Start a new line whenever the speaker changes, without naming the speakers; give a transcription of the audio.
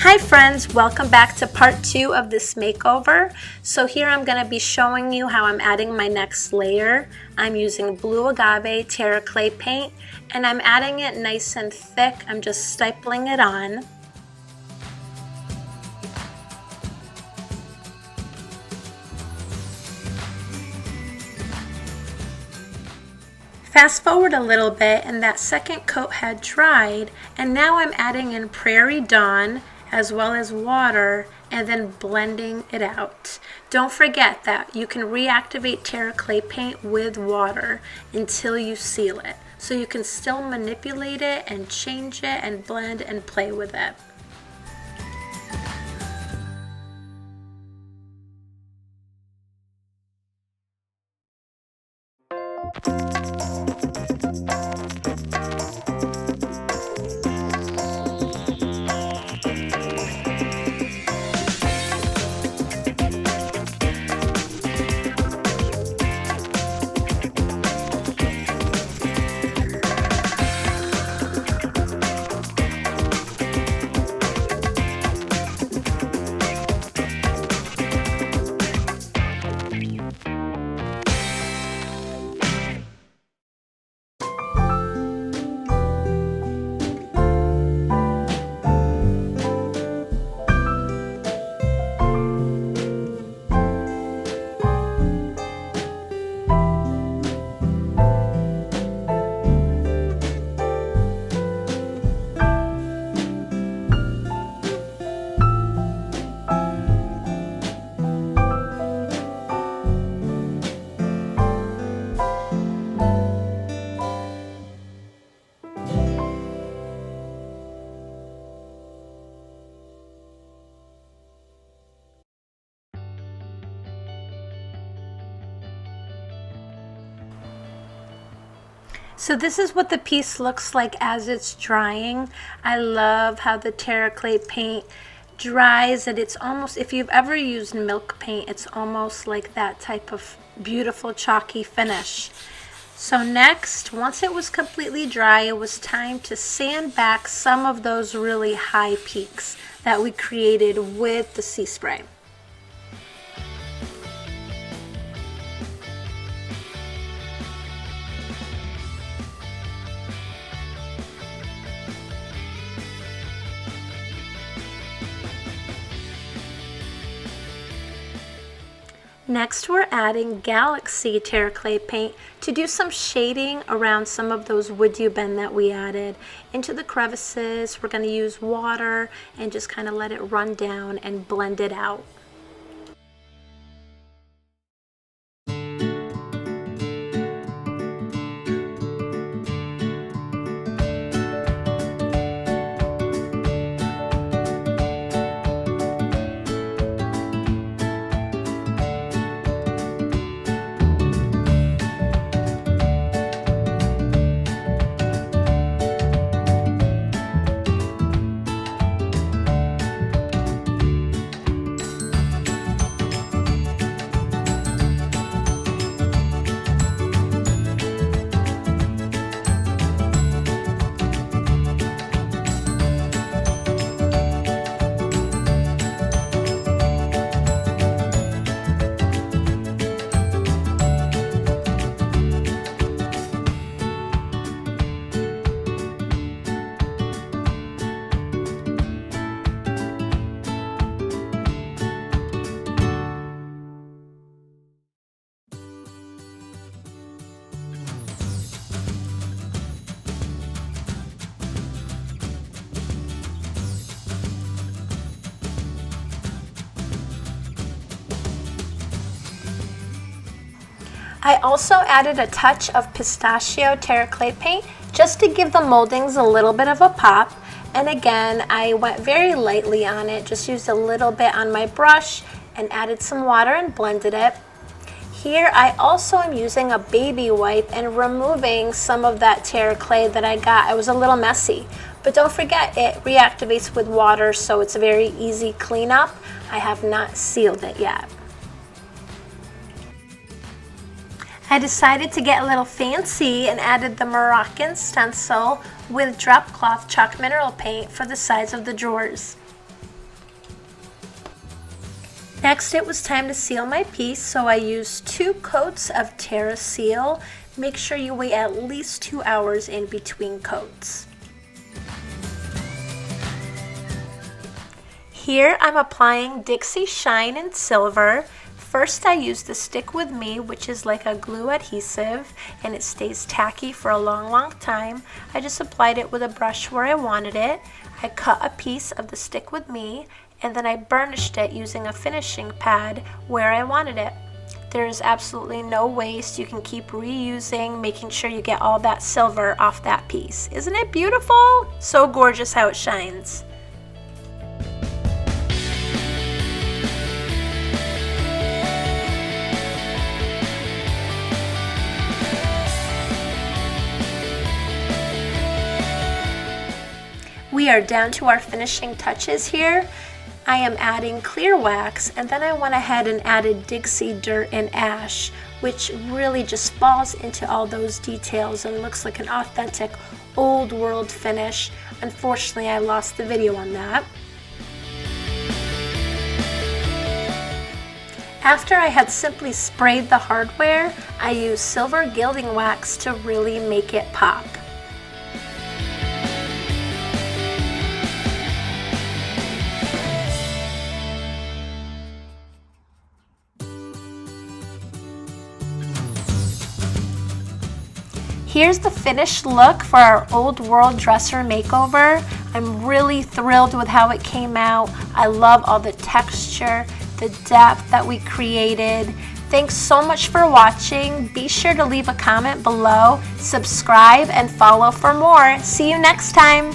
Hi friends, welcome back to part 2 of this makeover. So here I'm going to be showing you how I'm adding my next layer. I'm using blue agave Terra clay paint and I'm adding it nice and thick. I'm just stipling it on. Fast forward a little bit and that second coat had dried, and now I'm adding in Prairie Dawn as well as water and then blending it out. Don't forget that you can reactivate Terra clay paint with water until you seal it. So you can still manipulate it and change it and blend and play with it. So this is what the piece looks like as it's drying. I love how the Terra clay paint dries, and it's almost, if you've ever used milk paint, it's almost like that type of beautiful chalky finish. So next, once it was completely dry, it was time to sand back some of those really high peaks that we created with the sea spray. Next, we're adding Galaxy Terra clay paint to do some shading around some of those wood you bend that we added into the crevices. We're going to use water and just kind of let it run down and blend it out. I also added a touch of pistachio Terra clay paint just to give the moldings a little bit of a pop. And again, I went very lightly on it, just used a little bit on my brush and added some water and blended it. Here I also am using a baby wipe and removing some of that Terra clay that I got. It was a little messy, but don't forget it reactivates with water, so it's a very easy cleanup. I have not sealed it yet. I decided to get a little fancy and added the Moroccan stencil with drop cloth chalk mineral paint for the sides of the drawers. Next, it was time to seal my piece, so I used 2 coats of Terra seal. Make sure you wait at least 2 hours in between coats. Here I'm applying Dixie Shine in Silver. First I used the Stick With Me, which is like a glue adhesive, and it stays tacky for a long time. I just applied it with a brush where I wanted it. I cut a piece of the Stick With Me, and then I burnished it using a finishing pad where I wanted it. There's absolutely no waste. You can keep reusing, making sure you get all that silver off that piece. Isn't it beautiful? So gorgeous how it shines. We are down to our finishing touches here. I am adding clear wax, and then I went ahead and added Dixie Dirt and Ash, which really just falls into all those details and looks like an authentic old world finish. Unfortunately, I lost the video on that. After I had simply sprayed the hardware, I used silver gilding wax to really make it pop. Here's the finished look for our old world dresser makeover. I'm really thrilled with how it came out. I love all the texture, the depth that we created. Thanks so much for watching. Be sure to leave a comment below, subscribe, and follow for more. See you next time.